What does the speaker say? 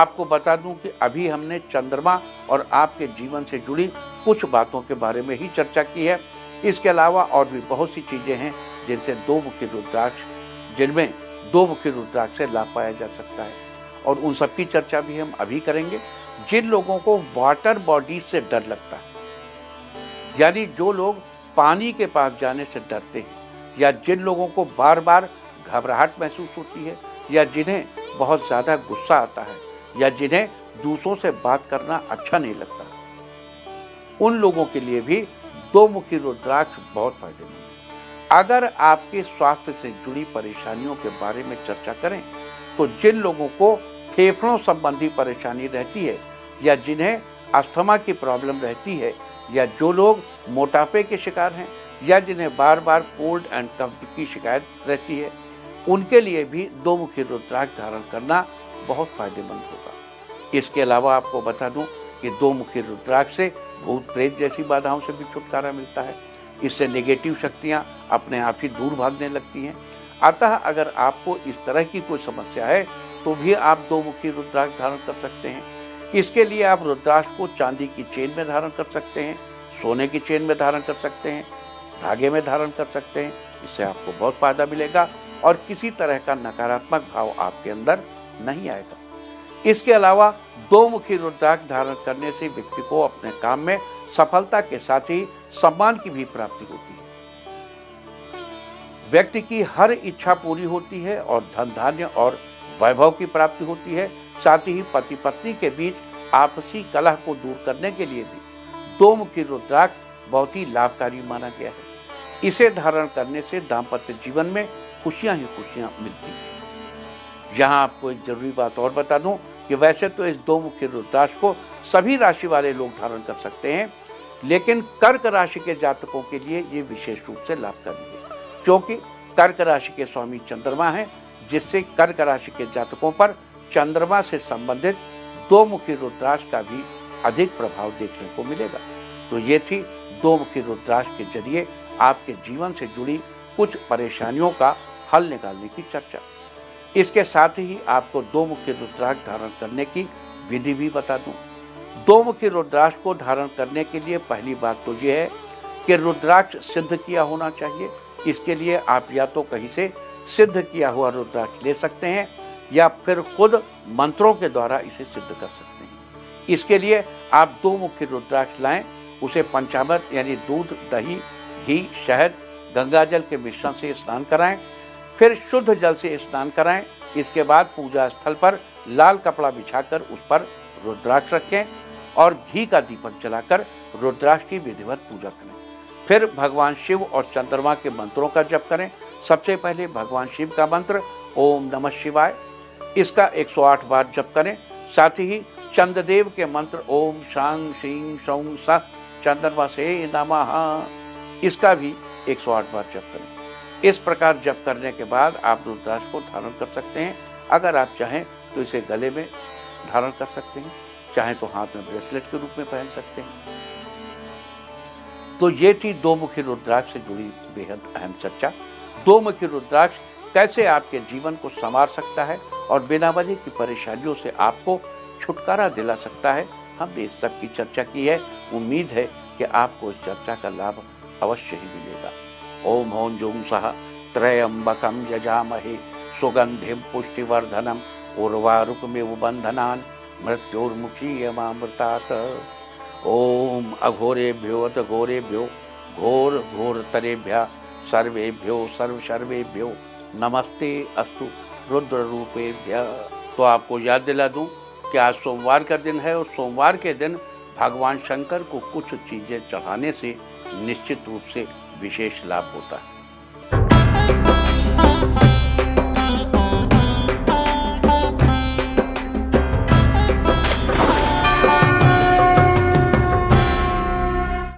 आपको बता दूं कि अभी हमने चंद्रमा और आपके जीवन से जुड़ी कुछ बातों के बारे में ही चर्चा की है। इसके अलावा और भी बहुत सी चीज़ें हैं जिनसे दो मुखी रुद्राक्ष जिनमें दो मुखी रुद्राक्ष से लाभ पाया जा सकता है, और उन सब की चर्चा भी हम अभी करेंगे। जिन लोगों को वाटर बॉडीज से डर लगता है, यानी जो लोग पानी के पास जाने से डरते हैं, या जिन लोगों को बार बार घबराहट महसूस होती है, या जिन्हें बहुत ज़्यादा गुस्सा आता है, या जिन्हें दूसरों से बात करना अच्छा नहीं लगता, उन लोगों के लिए भी दो मुखी रुद्राक्ष बहुत फायदेमंद है। अगर आपके स्वास्थ्य से जुड़ी परेशानियों के बारे में चर्चा करें तो जिन लोगों को फेफड़ों संबंधी परेशानी रहती है, या जिन्हें अस्थमा की प्रॉब्लम रहती है, या जो लोग मोटापे के शिकार हैं, या जिन्हें बार बार कोल्ड एंड कफ की शिकायत रहती है, उनके लिए भी दो मुखी रुद्राक्ष धारण करना बहुत फायदेमंद होगा। इसके अलावा आपको बता दूं कि दो मुखी रुद्राक्ष से भूत प्रेत जैसी बाधाओं से भी छुटकारा मिलता है। इससे नेगेटिव शक्तियां अपने आप ही दूर भागने लगती हैं। अतः अगर आपको इस तरह की कोई समस्या है तो भी आप दो मुखी रुद्राक्ष धारण कर सकते हैं। इसके लिए आप रुद्राक्ष को चांदी की चेन में धारण कर सकते हैं, सोने की चेन में धारण कर सकते हैं, धागे में धारण कर सकते हैं। इससे आपको बहुत फायदा मिलेगा और किसी तरह का नकारात्मक भाव आपके अंदर नहीं आएगा। इसके अलावा दो मुखी रुद्राक्ष धारण करने से व्यक्ति को अपने काम में सफलता के साथ ही सम्मान की भी प्राप्ति होती है। व्यक्ति की हर इच्छा पूरी होती है और धन धान्य और वैभव की प्राप्ति होती है। साथ ही पति पत्नी के बीच आपसी कलह को दूर करने के लिए भी दो मुखी रुद्राक्ष बहुत ही लाभकारी माना गया है। इसे धारण करने से दाम्पत्य जीवन में खुशियां ही खुशियां मिलती हैं। यहाँ आपको एक जरूरी बात और बता दूं कि वैसे तो इस दो मुखी रुद्राक्ष को सभी राशि वाले लोग धारण कर सकते हैं, लेकिन कर्क राशि के जातकों के लिए ये विशेष रूप से लाभकारी है, क्योंकि कर्क राशि के स्वामी चंद्रमा हैं, जिससे कर्क राशि के जातकों पर चंद्रमा से संबंधित दो मुखी रुद्राक्ष का भी अधिक प्रभाव देखने को मिलेगा। तो ये थी दो मुखी रुद्राक्ष के जरिए आपके जीवन से जुड़ी कुछ परेशानियों का हल निकालने की चर्चा। इसके साथ ही आपको दो मुखी रुद्राक्ष धारण करने की विधि भी बता दूं। दो मुखी रुद्राक्ष को धारण करने के लिए पहली बात तो यह है कि रुद्राक्ष सिद्ध किया होना चाहिए। इसके लिए आप या तो कहीं से सिद्ध किया हुआ रुद्राक्ष ले सकते हैं, या फिर खुद मंत्रों के द्वारा इसे सिद्ध कर सकते हैं। इसके लिए आप दो मुखी रुद्राक्ष लाएं, उसे पंचामृत यानी दूध, दही, घी, शहद, गंगाजल के मिश्रण से स्नान कराएं, फिर शुद्ध जल से स्नान कराएं। इसके बाद पूजा स्थल पर लाल कपड़ा बिछाकर उस पर रुद्राक्ष रखें और घी का दीपक जलाकर रुद्राक्ष की विधिवत पूजा करें। फिर भगवान शिव और चंद्रमा के मंत्रों का जप करें। सबसे पहले भगवान शिव का मंत्र ओम नमः शिवाय, इसका 108 बार जप करें। साथ ही चंद्रदेव के मंत्र ओम शां श्रीं सौं सः चंद्रमा से नमः, इसका भी 108 बार जप करें। इस प्रकार जप करने के बाद आप रुद्राक्ष को धारण कर सकते हैं। अगर आप चाहें तो इसे गले में धारण कर सकते हैं, चाहें तो हाथ में ब्रेसलेट के रूप में पहन सकते हैं। तो ये थी दो मुखी रुद्राक्ष से जुड़ी बेहद अहम चर्चा। दो मुखी रुद्राक्ष कैसे आपके जीवन को संवार सकता है और बिना वजह की परेशानियों से आपको छुटकारा दिला सकता है, हमने इस सब की चर्चा की है। उम्मीद है कि आपको इस चर्चा का लाभ अवश्य ही मिलेगा। ओम हौं जूं सः त्र्यंबकं यजामहे सुगंधिं पुष्टिवर्धनम् उर्वारुकमिव बन्धनान् मृत्युर्मुक्षीयमामृतात्। ओम अघोरेभ्यो अथ घोरेभ्यो घोर घोरतरेभ्यः सर्वेभ्यो सर्वेभ्यो नमस्ते अस्तु रुद्र रूपेभ्यः। तो आपको याद दिला दूं कि आज सोमवार का दिन है और सोमवार के दिन भगवान शंकर को कुछ चीज़ें चढ़ाने से निश्चित रूप से विशेष लाभ होता है।